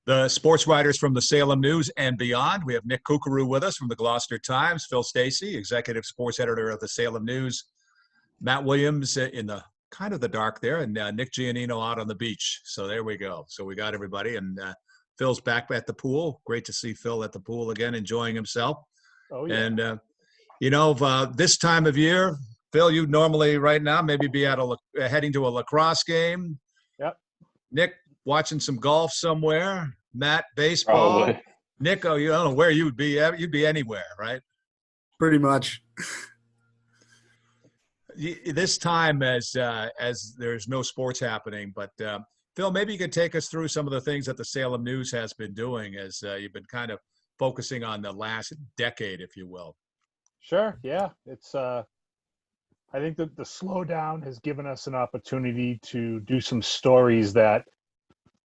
The sports writers from the Salem News and beyond. We have Nick Kukuru with us from the Gloucester Times, Phil Stacey, executive sports editor of the Salem News, Matt Williams in the kind of the dark there, and Nick Giannino out on the beach. So there we go. So we got everybody, and Phil's back at the pool. Great to see Phil at the pool again, enjoying himself. Oh, yeah. And, this time of year, Phil, you'd normally right now maybe be heading to a lacrosse game. Yep. Nick, watching some golf somewhere. Matt, baseball. Probably. Nick, I don't know where you would be. You'd be anywhere, right? Pretty much. This time, as there's no sports happening, but Phil, maybe you could take us through some of the things that the Salem News has been doing as you've been kind of focusing on the last decade, if you will. Sure. Yeah. It's, I think that the slowdown has given us an opportunity to do some stories that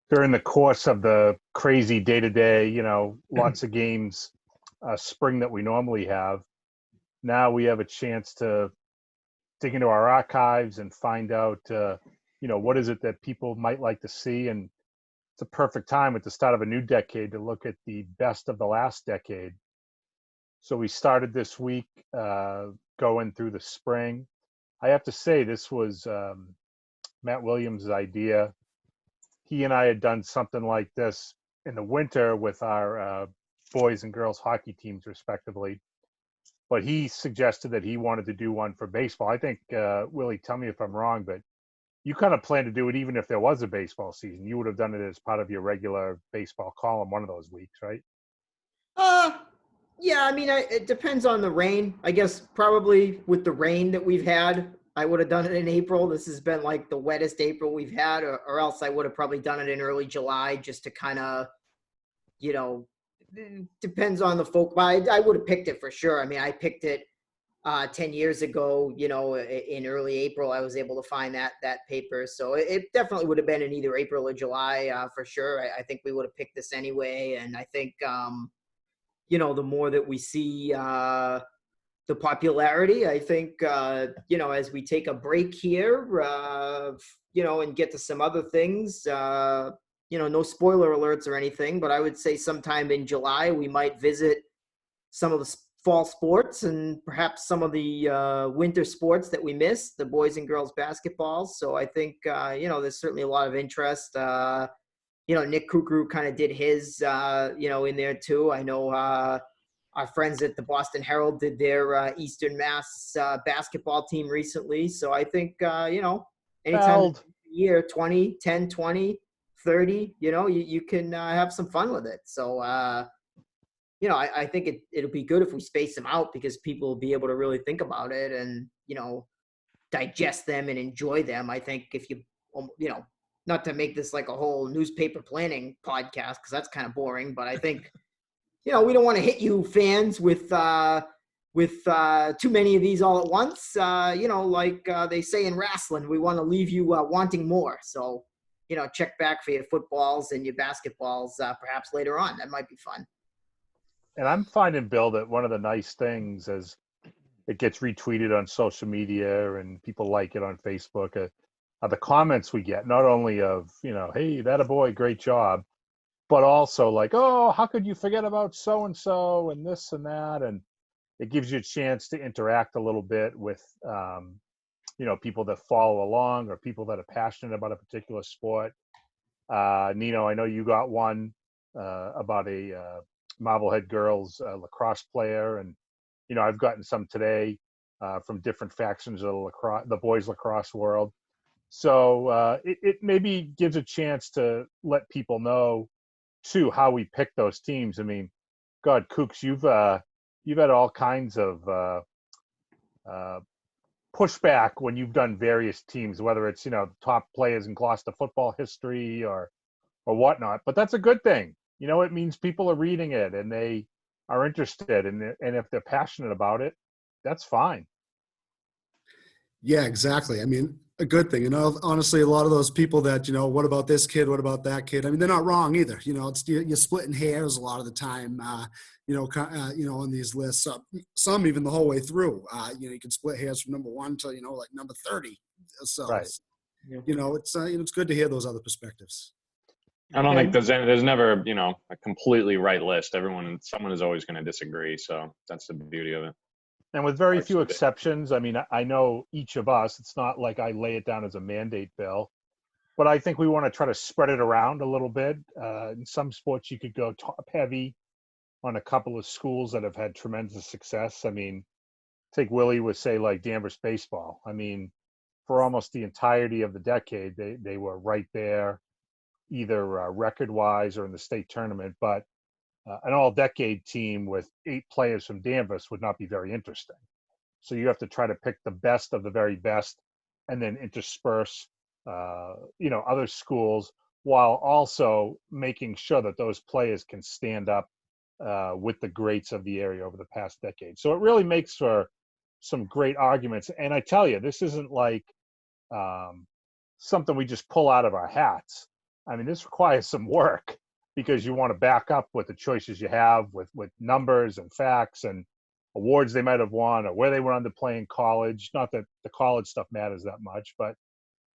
during the course of the crazy day-to-day, lots of games, spring that we normally have. Now we have a chance to dig into our archives and find out, what is it that people might like to see. And it's a perfect time at the start of a new decade to look at the best of the last decade. So we started this week going through the spring. I have to say, this was Matt Williams' idea. He and I had done something like this in the winter with our boys and girls hockey teams, respectively. But he suggested that he wanted to do one for baseball. I think, Willie, tell me if I'm wrong, but you kind of planned to do it even if there was a baseball season. You would have done it as part of your regular baseball column one of those weeks, right? Yeah, I mean, it depends on the rain. I guess probably with the rain that we've had, I would have done it in April. This has been like the wettest April we've had, or else I would have probably done it in early July just to kind of, depends on the folk. But I would have picked it for sure. I mean, I picked it 10 years ago, in early April. I was able to find that paper. So it definitely would have been in either April or July for sure. I think we would have picked this anyway. And I think, the more that we see the popularity, I think, as we take a break here, and get to some other things, no spoiler alerts or anything, but I would say sometime in July, we might visit some of the fall sports and perhaps some of the winter sports that we missed, the boys and girls basketball. So I think, there's certainly a lot of interest. Nick Kukru kind of did his, in there too. I know our friends at the Boston Herald did their Eastern Mass basketball team recently. So I think, anytime year 20, 10, 20, 30, you can have some fun with it. So, I think it'll be good if we space them out because people will be able to really think about it and, digest them and enjoy them. I think if you, not to make this like a whole newspaper planning podcast, because that's kind of boring, but I think, we don't want to hit you fans with too many of these all at once. Like they say in wrestling, we want to leave you wanting more. So, check back for your footballs and your basketballs perhaps later on. That might be fun. And I'm finding, Bill, that one of the nice things as it gets retweeted on social media and people like it on Facebook are the comments we get, not only of, hey, that a boy, great job, but also like, oh, how could you forget about so-and-so and this and that? And it gives you a chance to interact a little bit with, people that follow along or people that are passionate about a particular sport. Nino, I know you got one about a Marblehead girls lacrosse player. And, I've gotten some today from different factions of the boys lacrosse world. So it maybe gives a chance to let people know too how we pick those teams. I mean, God, Kooks, you've had all kinds of pushback when you've done various teams, whether it's top players in Gloucester football history or whatnot. But that's a good thing. It means people are reading it and they are interested, and if they're passionate about it, that's fine. Yeah, exactly. I mean, a good thing. Honestly, a lot of those people that, what about this kid? What about that kid? I mean, they're not wrong either. It's you're splitting hairs a lot of the time, on these lists. Some even the whole way through. You can split hairs from number 1 to, like number 30. So, right. It's good to hear those other perspectives. I don't think And there's never, a completely right list. Someone is always going to disagree. So that's the beauty of it. and with very Parts few of it. exceptions, I mean, I know each of us, it's not like I lay it down as a mandate, Bill, but I think we want to try to spread it around a little bit. In some sports, you could go top heavy on a couple of schools that have had tremendous success. I mean, take Willie with, say, like Danvers baseball. I mean, for almost the entirety of the decade, they were right there, either record wise or in the state tournament. But an all decade team with 8 players from Danvers would not be very interesting. So you have to try to pick the best of the very best and then intersperse, other schools while also making sure that those players can stand up with the greats of the area over the past decade. So it really makes for some great arguments. And I tell you, this isn't like um, something we just pull out of our hats. I mean, this requires some work because you want to back up with the choices you have with numbers and facts and awards they might have won or where they went on to play in college. Not that the college stuff matters that much, but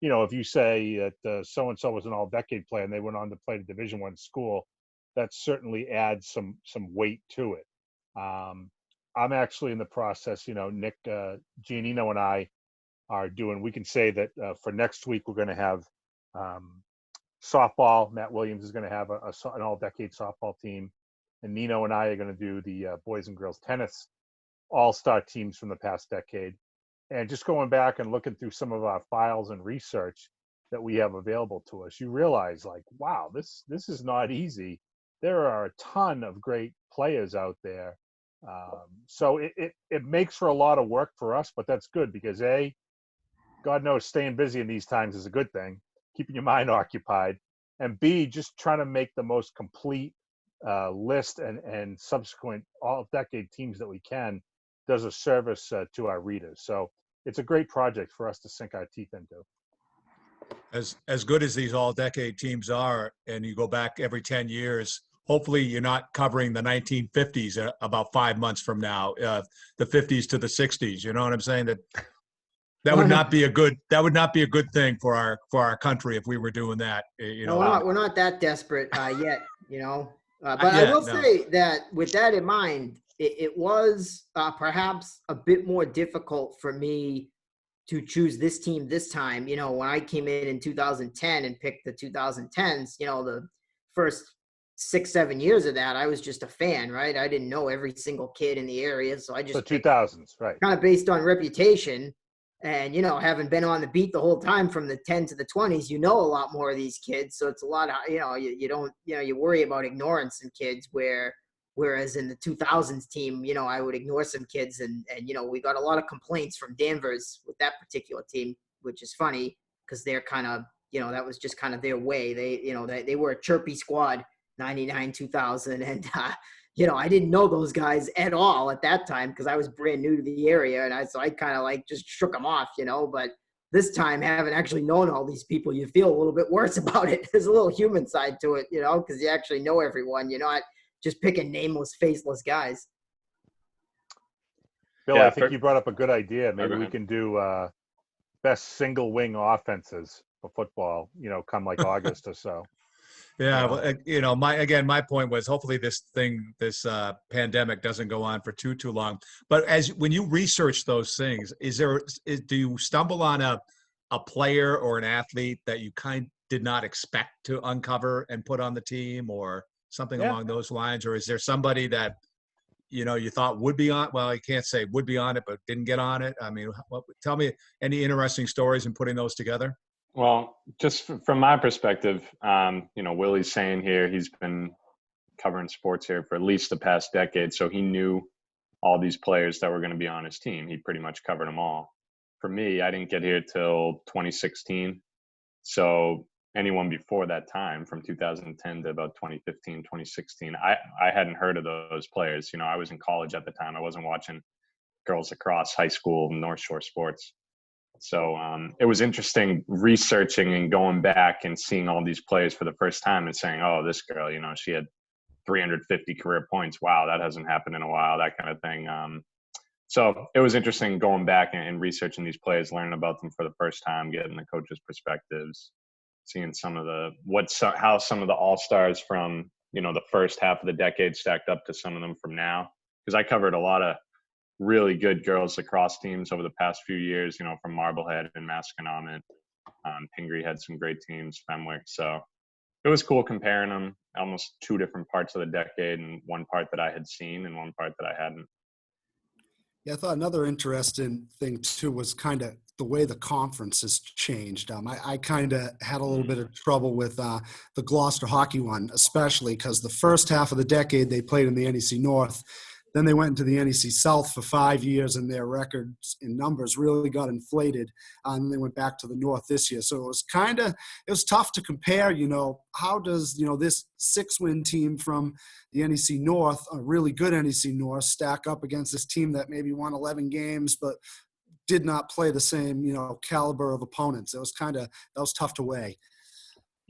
if you say that so and so was an all-decade player and they went on to play at a Division I school, that certainly adds some weight to it. I'm actually in the process. Nick Giannino and I are doing. We can say that for next week we're going to have softball. Matt Williams is going to have an all-decade softball team, and Nino and I are going to do the boys and girls tennis all-star teams from the past decade. And just going back and looking through some of our files and research that we have available to us, you realize, like, wow, this is not easy. There are a ton of great players out there. So it makes for a lot of work for us, but that's good because God knows staying busy in these times is a good thing, keeping your mind occupied, and B, just trying to make the most complete list and subsequent all-decade teams that we can does a service to our readers. So it's a great project for us to sink our teeth into. As good as these all-decade teams are, and you go back every 10 years, hopefully you're not covering the 1950s about 5 months from now, the 50s to the 60s. You know what I'm saying? That would not be a good thing for our country if we were doing that. No, we're not that desperate yet, But I yet, will no. say that with that in mind, it was perhaps a bit more difficult for me to choose this team this time. When I came in 2010 and picked the 2010s, the first 6-7 years of that, I was just a fan, right? I didn't know every single kid in the area, so I just the 2000s, right? Kind of based on reputation. And, having been on the beat the whole time from the 10 to the 20s, a lot more of these kids. So it's a lot of, you don't, you worry about ignoring some kids whereas in the 2000s team, I would ignore some kids and, we got a lot of complaints from Danvers with that particular team, which is funny because they're kind of, that was just kind of their way. They were a chirpy squad, 99, 2000. And, I didn't know those guys at all at that time because I was brand new to the area. And so I kind of like just shook them off, but this time having actually known all these people, you feel a little bit worse about it. There's a little human side to it, because you actually know everyone, you're not just picking nameless, faceless guys. Bill, I think you brought up a good idea. Maybe we can do best single wing offenses for football, come like August or so. Yeah, well, my point was hopefully this pandemic doesn't go on for too long. But when you research those things, do you stumble on a player or an athlete that you did not expect to uncover and put on the team or something along those lines? Or is there somebody that, you thought would be on, well, you can't say would be on it, but didn't get on it? I mean, tell me any interesting stories in putting those together? Well, just from my perspective, Willie's saying here he's been covering sports here for at least the past decade. So he knew all these players that were going to be on his team. He pretty much covered them all. For me, I didn't get here till 2016. So anyone before that time, from 2010 to about 2015, 2016, I hadn't heard of those players. I was in college at the time. I wasn't watching girls lacrosse, high school, North Shore sports. So it was interesting researching and going back and seeing all these players for the first time and saying, oh, this girl, she had 350 career points. Wow, that hasn't happened in a while, that kind of thing. So it was interesting going back and researching these players, learning about them for the first time, getting the coaches' perspectives. seeing some of the how some of the all-stars from, the first half of the decade stacked up to some of them from now. Because I covered a lot of really good girls lacrosse teams over the past few years, from Marblehead and Masconomet. Pingree had some great teams, Fenwick. So it was cool comparing them, almost two different parts of the decade, and one part that I had seen and one part that I hadn't. Yeah, I thought another interesting thing too was kind of the way the conference has changed. I kind of had a little bit of trouble with the Gloucester hockey one, especially because the first half of the decade they played in the NEC North. Then they went into the NEC South for 5 years, and their records in numbers really got inflated. And then they went back to the North this year. So it was tough to compare, how does, this 6-win team from the NEC North, a really good NEC North, stack up against this team that maybe won 11 games but did not play the same, caliber of opponents. That was tough to weigh.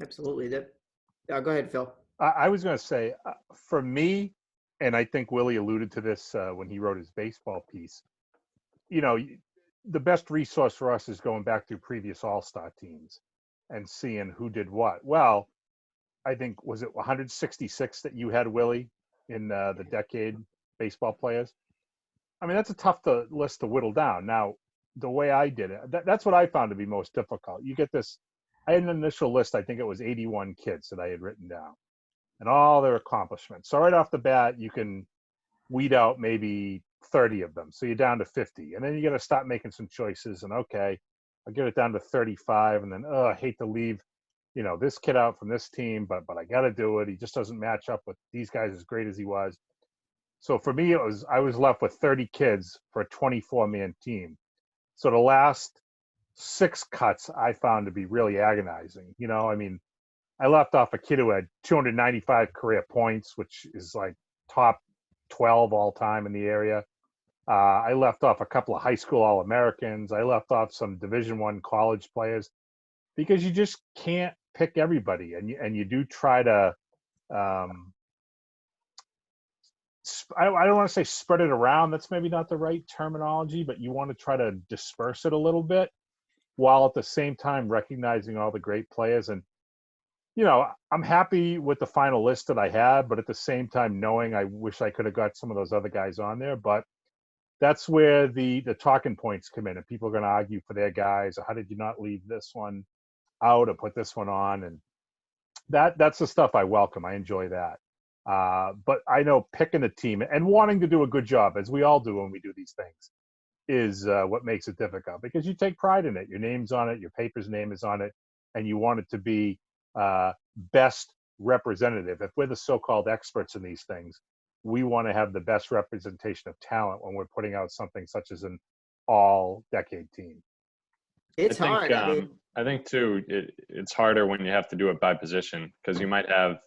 Absolutely. Go ahead, Phil. I was going to say, for me, and I think Willie alluded to this when he wrote his baseball piece, the best resource for us is going back to previous all-star teams and seeing who did what. Well, I think, was it 166 that you had, Willie, in the decade baseball players? I mean, that's a tough list to whittle down. Now, the way I did it, that's what I found to be most difficult. You get this, I had an initial list, I think it was 81 kids that I had written down, and all their accomplishments. So right off the bat, you can weed out maybe 30 of them. So you're down to 50. And then you got to start making some choices. And okay, I'll get it down to 35. And then, I hate to leave, this kid out from this team, but I got to do it. He just doesn't match up with these guys as great as he was. So for me, I was left with 30 kids for a 24-man team. So the last 6 cuts I found to be really agonizing. I left off a kid who had 295 career points, which is like top 12 all time in the area. I left off a couple of high school All-Americans. I left off some Division I college players because you just can't pick everybody. And you do try to, I don't want to say spread it around. That's maybe not the right terminology, but you want to try to disperse it a little bit while at the same time recognizing all the great players. And I'm happy with the final list that I had, but at the same time, knowing I wish I could have got some of those other guys on there. But that's where the talking points come in, and people are going to argue for their guys. Or how did you not leave this one out or put this one on? And that's the stuff I welcome. I enjoy that. But I know picking a team and wanting to do a good job, as we all do when we do these things, is what makes it difficult, because you take pride in it. Your name's on it. Your paper's name is on it, and you want it to be best representative. If we're the so-called experts in these things, we want to have the best representation of talent when we're putting out something such as an all-decade team. It's hard. I think too, it's harder when you have to do it by position, because you might have,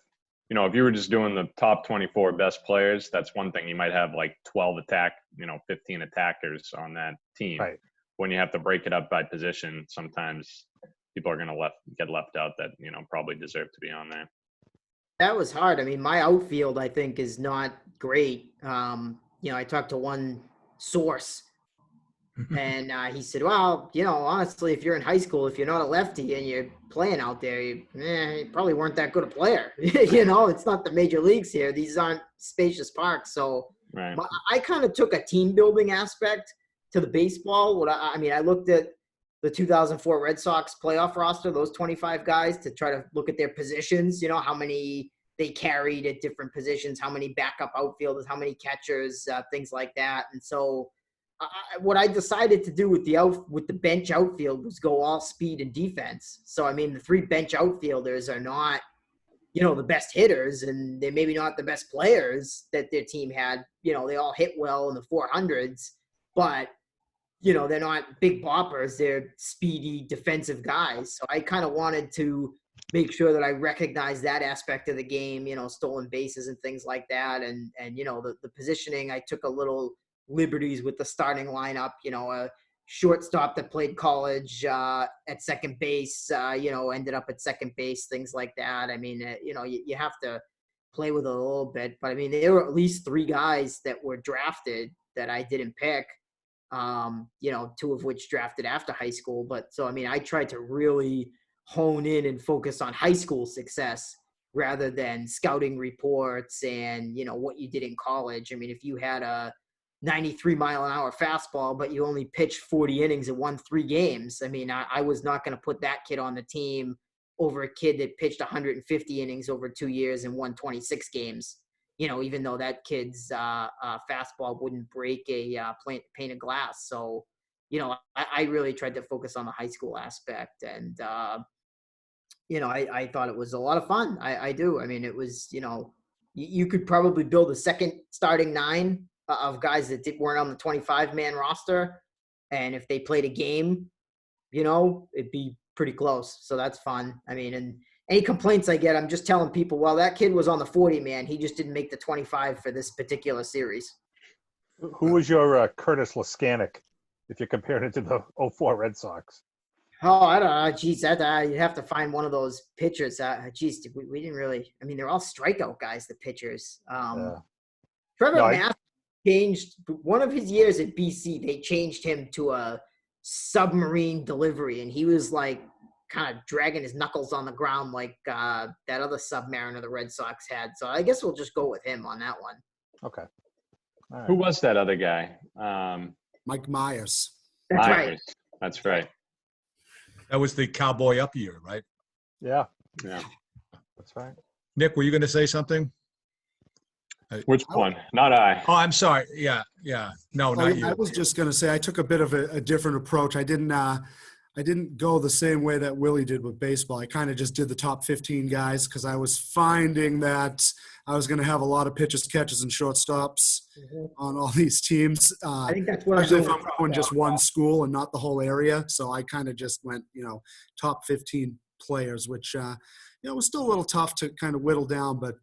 if you were just doing the top 24 best players, that's one thing. You might have like 12 15 attackers on that team. Right. When you have to break it up by position, sometimes people are going to get left out that, probably deserve to be on there. That was hard. I mean, my outfield, I think, is not great. I talked to one source, and he said, well, honestly, if you're in high school, if you're not a lefty and you're playing out there, you probably weren't that good a player. It's not the major leagues here. These aren't spacious parks. So right. I kind of took a team building aspect to the baseball. I looked at the 2004 Red Sox playoff roster, those 25 guys, to try to look at their positions, how many they carried at different positions, how many backup outfielders, how many catchers, things like that. And so what I decided to do with the bench outfield was go all speed and defense. So, the 3 bench outfielders are not, the best hitters, and they're maybe not the best players that their team had. They all hit well in the 400s, but they're not big boppers. They're speedy defensive guys. So I kind of wanted to make sure that I recognize that aspect of the game, stolen bases and things like that. And the positioning, I took a little liberties with the starting lineup, a shortstop that played college at second base, ended up at second base, things like that. You have to play with it a little bit. But, there were at least 3 guys that were drafted that I didn't pick. 2 of which drafted after high school. But so, I tried to really hone in and focus on high school success rather than scouting reports and, what you did in college. I mean, if you had a 93-mile-an-hour fastball, but you only pitched 40 innings and won 3 games, I mean, I was not going to put that kid on the team over a kid that pitched 150 innings over 2 years and won 26 games. Even though that kid's fastball wouldn't break a pane of glass. So, I really tried to focus on the high school aspect, and I thought it was a lot of fun. I do. I mean, it was, you could probably build a second starting 9 of guys that weren't on the 25-man roster. And if they played a game, it'd be pretty close. So that's fun. I mean, and any complaints I get, I'm just telling people, well, that kid was on the 40-man. He just didn't make the 25 for this particular series. Who was your Curtis Laskanik, if you're comparing it to the '04 Red Sox? Oh, I don't know. Geez, you have to find one of those pitchers. Geez, we didn't really. I mean, they're all strikeout guys, the pitchers. Trevor Mass changed one of his years at BC. They changed him to a submarine delivery, and he was like kind of dragging his knuckles on the ground like that other submariner the Red Sox had. So I guess we'll just go with him on that one. Okay. All right. Who was that other guy? Mike Myers. That's Myers. right. That's right. That was the cowboy up year, right? Yeah, Yeah. that's right. Nick, were you going to say something? Which one? Not I. Oh, I'm sorry. Yeah. No, Oh, not yeah, you. I was just going to say I took a bit of a different approach. I didn't go the same way that Willie did with baseball. I kind of just did the top 15 guys because I was finding that I was going to have a lot of pitches, catches, and shortstops on all these teams. I think that's what Especially if I'm going just one school and not the whole area. So I kind of just went, top 15 players, which, was still a little tough to kind of whittle down, but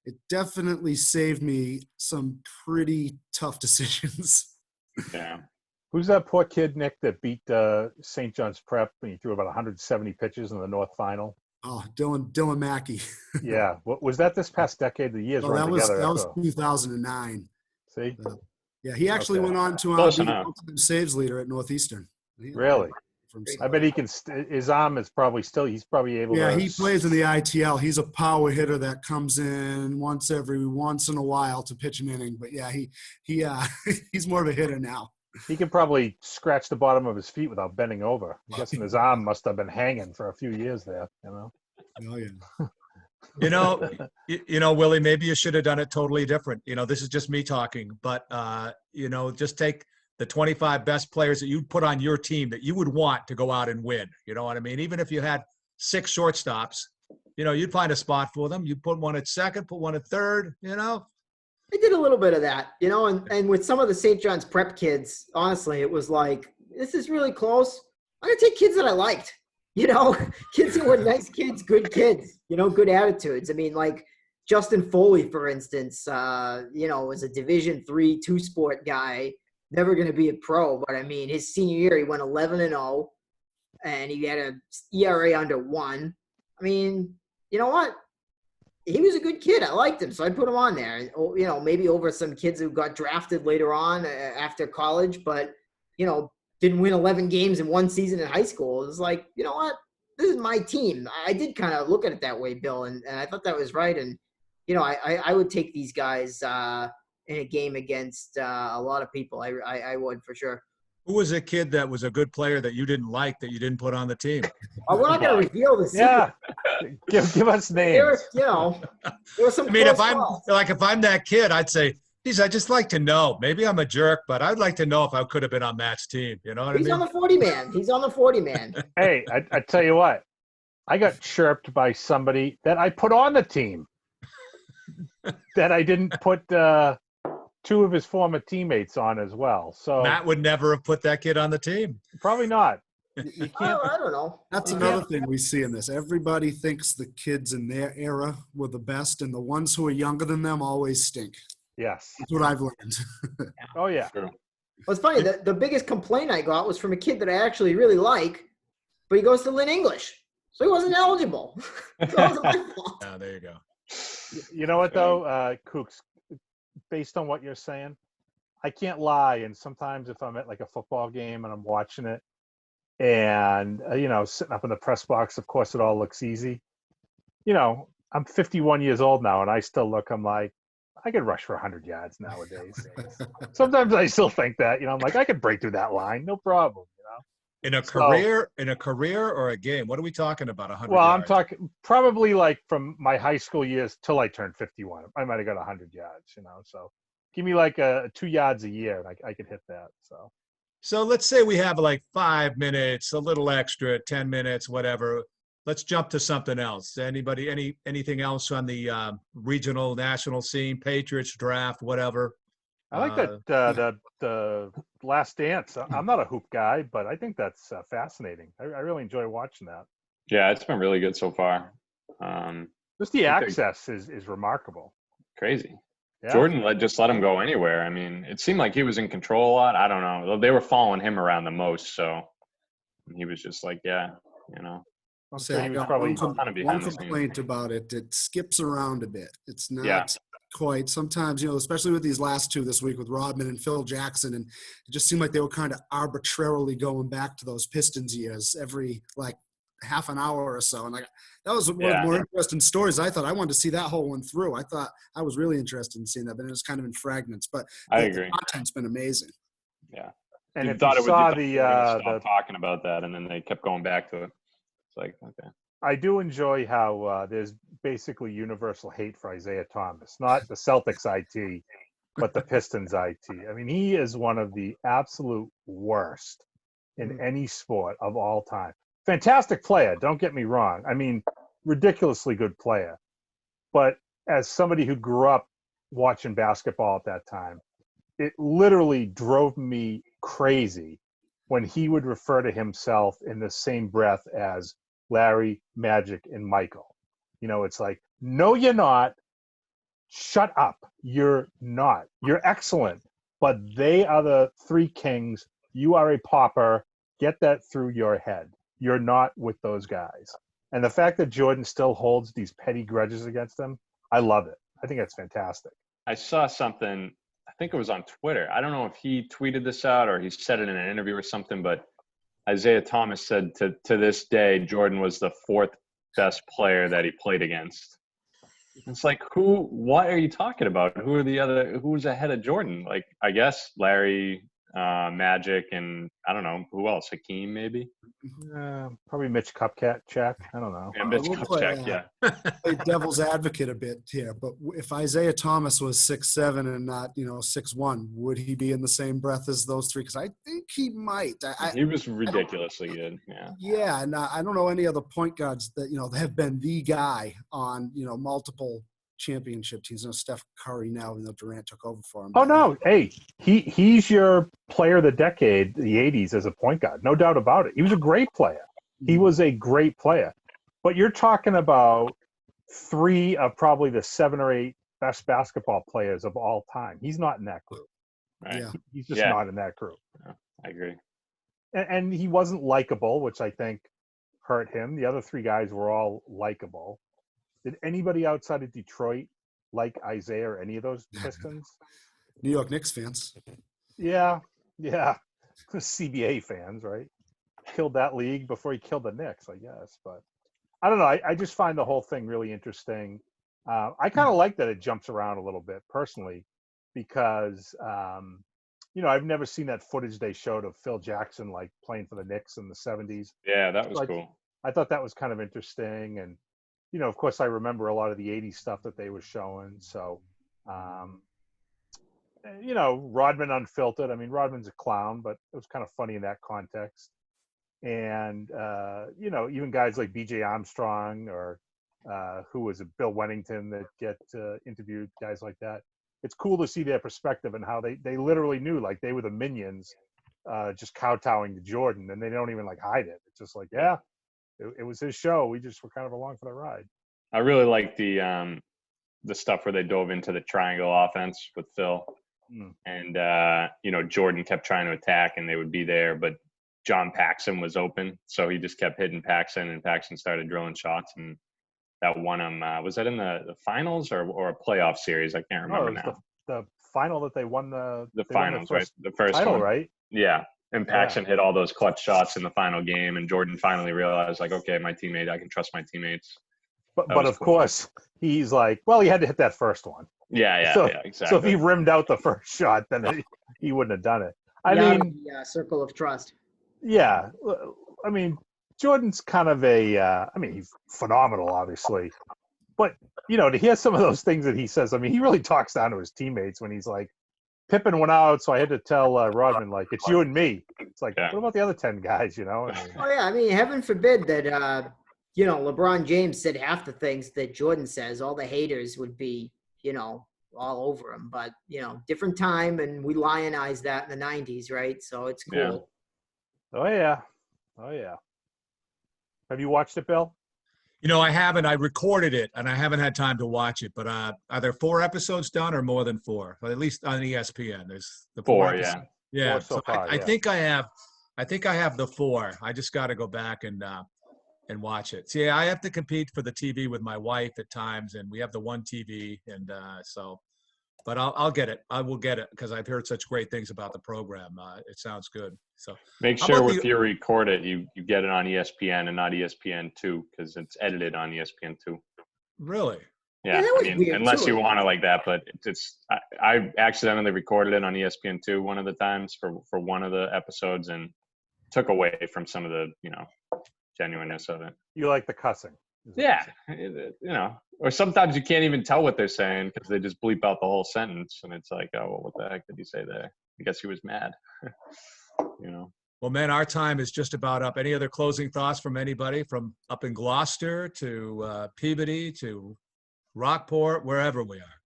it definitely saved me some pretty tough decisions. Yeah. Who's that poor kid, Nick, that beat St. John's Prep and he threw about 170 pitches in the North Final? Oh, Dylan Mackey. Yeah. Was that this past decade? The years run together. That was 2009. See? Yeah, he actually went on to Close be the enough. all-time saves leader at Northeastern. Really? I bet he can. His arm is probably still. He's probably able. Yeah, to... he plays in the ITL. He's a power hitter that comes in once in a while to pitch an inning. But yeah, he he's more of a hitter now. He can probably scratch the bottom of his feet without bending over. I'm guessing his arm must have been hanging for a few years there. Oh yeah. Willie, maybe you should have done it totally different. This is just me talking, but just take the 25 best players that you'd put on your team that you would want to go out and win. You know what I mean? Even if you had 6 shortstops, you'd find a spot for them. You put one at second, put one at third, I did a little bit of that, and with some of the St. John's Prep kids, honestly, it was like, this is really close. I'm going to take kids that I liked, kids who were nice kids, good kids, good attitudes. I mean, like Justin Foley, for instance, was a Division III 2-sport guy, never going to be a pro, but I mean, his senior year, he went 11-0, and he had an ERA under 1. I mean, you know what? He was a good kid. I liked him, so I put him on there. Maybe over some kids who got drafted later on after college, but, didn't win 11 games in one season in high school. It was like, you know what? This is my team. I did kind of look at it that way, Bill, and I thought that was right. And, I would take these guys in a game against a lot of people. I would, for sure. Who was a kid that was a good player that you didn't like that you didn't put on the team? Oh, we're not going to reveal the secret. Yeah, give us names. There were some. I mean, if I'm that kid, I'd say, geez, I just like to know. Maybe I'm a jerk, but I'd like to know if I could have been on Matt's team. You know what I mean? He's on the 40-man. He's on the 40-man. Hey, I tell you what, I got chirped by somebody that I put on the team that I didn't put 2 of his former teammates on as well. So Matt would never have put that kid on the team. Probably not. You can't. I don't know. That's another thing we see in this. Everybody thinks the kids in their era were the best, and the ones who are younger than them always stink. Yes. That's what I've learned. Oh, yeah. True. Well, it's funny. The biggest complaint I got was from a kid that I actually really like, but he goes to Lynn English, so he wasn't eligible. So it wasn't my fault. Yeah, there you go. You know what, though, Kooks, based on what you're saying, I can't lie. And sometimes if I'm at like a football game and I'm watching it, And, sitting up in the press box, of course, it all looks easy. I'm 51 years old now, and I still I'm like, I could rush for 100 yards nowadays. Sometimes I still think that, I'm like, I could break through that line, no problem, In a So, career or a game? What are we talking about? 100 well, I'm yards? talking probably like from my high school years till I turned 51. I might have got 100 yards, So give me like 2 yards a year, and I could hit that. So let's say we have like 5 minutes, a little extra, 10 minutes, whatever. Let's jump to something else. Anything else on the regional, national scene, Patriots draft, whatever? I like that the Last Dance. I'm not a hoop guy, but I think that's fascinating. I really enjoy watching that. Yeah, it's been really good so far. Just the I think access is remarkable. crazy. Yeah. Jordan just let him go anywhere. I mean, it seemed like he was in control a lot. I don't know. They were following him around the most, so he was just like, yeah, I'm Say, sure he was got probably kind of one behind the scenes. complaint about it. It skips around a bit. It's not Yeah. quite. Sometimes, especially with these last two this week with Rodman and Phil Jackson, and it just seemed like they were kind of arbitrarily going back to those Pistons years every like half an hour or so. And like that was one of the more interesting stories. I thought I wanted to see that whole one through. I thought I was really interested in seeing that, but it was kind of in fragments. But I the agree. content's been amazing. Yeah. And You if thought you it would saw they were gonna stop talking about that, and then they kept going back to it. It's like, okay. I do enjoy how there's basically universal hate for Isaiah Thomas, not the Celtics IT, but the Pistons IT. I mean, he is one of the absolute worst in any sport of all time. Fantastic player, don't get me wrong. I mean, ridiculously good player. But as somebody who grew up watching basketball at that time, it literally drove me crazy when he would refer to himself in the same breath as Larry, Magic, and Michael. It's like, no, you're not. Shut up. You're not. You're excellent. But they are the three kings. You are a pauper. Get that through your head. You're not with those guys. And the fact that Jordan still holds these petty grudges against them, I love it. I think that's fantastic. I saw something, I think it was on Twitter. I don't know if he tweeted this out or he said it in an interview or something, but Isaiah Thomas said to this day, Jordan was the fourth best player that he played against. It's like, what are you talking about? Who's ahead of Jordan? Like, I guess Larry, Magic, and I don't know, who else? Hakeem, maybe? Probably Mitch Cupcat check. I don't know. Yeah, Mitch We'll Kupchak, yeah. play devil's advocate a bit here, but if Isaiah Thomas was 6'7" and not 6'1", would he be in the same breath as those three? Because I think he might. He was ridiculously good. Yeah. Yeah, and I don't know any other point guards that have been the guy on multiple championship teams. Steph Curry now, even though Durant took over for him. Oh no, hey, he's your player of the decade, the '80s, as a point guard, no doubt about it. He was a great player. He was a great player. But you're talking about three of probably the 7 or 8 best basketball players of all time. He's not in that group. Right. Yeah. He's just not in that group. Yeah, I agree. And he wasn't likable, which I think hurt him. The other three guys were all likable. Did anybody outside of Detroit like Isaiah or any of those Pistons? New York Knicks fans. Yeah. CBA fans, right? Killed that league before he killed the Knicks, I guess. But I don't know. I just find the whole thing really interesting. I kind of like that it jumps around a little bit personally because, I've never seen that footage they showed of Phil Jackson like playing for the Knicks in the 70s. Yeah, that was cool. I thought that was kind of interesting. And, of course, I remember a lot of the 80s stuff that they were showing. So, Rodman Unfiltered. I mean, Rodman's a clown, but it was kind of funny in that context. And, even guys like B.J. Armstrong or who was it, Bill Wennington that get interviewed, guys like that. It's cool to see their perspective and how they literally knew like they were the minions just kowtowing to Jordan, and they don't even like hide it. It's just like, yeah, it was his show. We just were kind of along for the ride. I really like the stuff where they dove into the triangle offense with Phil. And, Jordan kept trying to attack and they would be there, but John Paxson was open. So he just kept hitting Paxson and Paxson started drilling shots. And that won him. Was that in the finals or a playoff series? I can't remember now. The final that they won the finals, right? The first title, one. right? Yeah. And Paxson hit all those clutch shots in the final game, and Jordan finally realized, like, okay, my teammate, I can trust my teammates. But of course, he's like, well, he had to hit that first one. Yeah, So exactly. if he rimmed out the first shot, then he wouldn't have done it. I Yeah, mean, the circle of trust. yeah. I mean, Jordan's kind of he's phenomenal, obviously. But, to hear some of those things that he says, I mean, he really talks down to his teammates when he's like, Pippen went out, so I had to tell Rodman, like, it's you and me. It's like, what about the other 10 guys, I mean, Oh, yeah. I mean, heaven forbid that, LeBron James said half the things that Jordan says. All the haters would be, all over him. But, different time, and we lionized that in the 90s, right? So it's cool. Yeah. Oh, yeah. Have you watched it, Bill? I haven't. I recorded it, and I haven't had time to watch it. But are there 4 episodes done, or more than 4? Well, at least on ESPN, there's the 4. episodes. Yeah. Yeah. 4 so far, I think I have. I think I have the 4. I just got to go back and watch it. See, I have to compete for the TV with my wife at times, and we have the one TV, and so. But I'll get it. I will get it because I've heard such great things about the program. It sounds good. So make sure if you record it, you get it on ESPN and not ESPN2 because it's edited on ESPN2. Really? Yeah, that was weird, unless too. you want it like that, but I accidentally recorded it on ESPN2 one of the times for one of the episodes and took away from some of the genuineness of it. You like the cussing? Yeah, or sometimes you can't even tell what they're saying because they just bleep out the whole sentence, and it's like, oh, well, what the heck did he say there? I guess he was mad. Well, man, our time is just about up. Any other closing thoughts from anybody from up in Gloucester to Peabody to Rockport, wherever we are?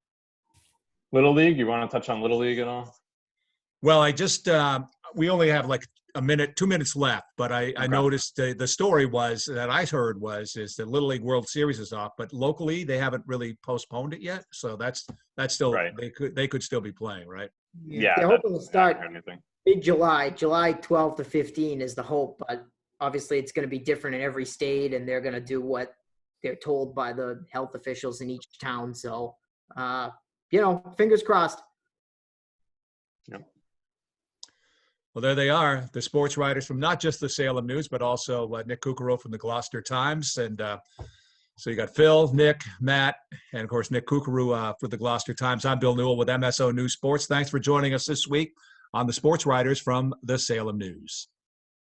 Little League, you want to touch on Little League at all? Well, I just we only have like 2 minutes left, but I noticed the story was that I heard is the Little League World Series is off, but locally they haven't really postponed it yet. So that's still right. They could still be playing, right? Yeah, they're hoping to start anything. mid-July. July 12 to 15 is the hope, but obviously it's going to be different in every state, and they're going to do what they're told by the health officials in each town. So, fingers crossed. Yep. Well, there they are, the sports writers from not just the Salem News, but also Nick Kukero from the Gloucester Times. And so you got Phil, Nick, Matt, and, of course, Nick Kukero for the Gloucester Times. I'm Bill Newell with MSO News Sports. Thanks for joining us this week on the sports writers from the Salem News.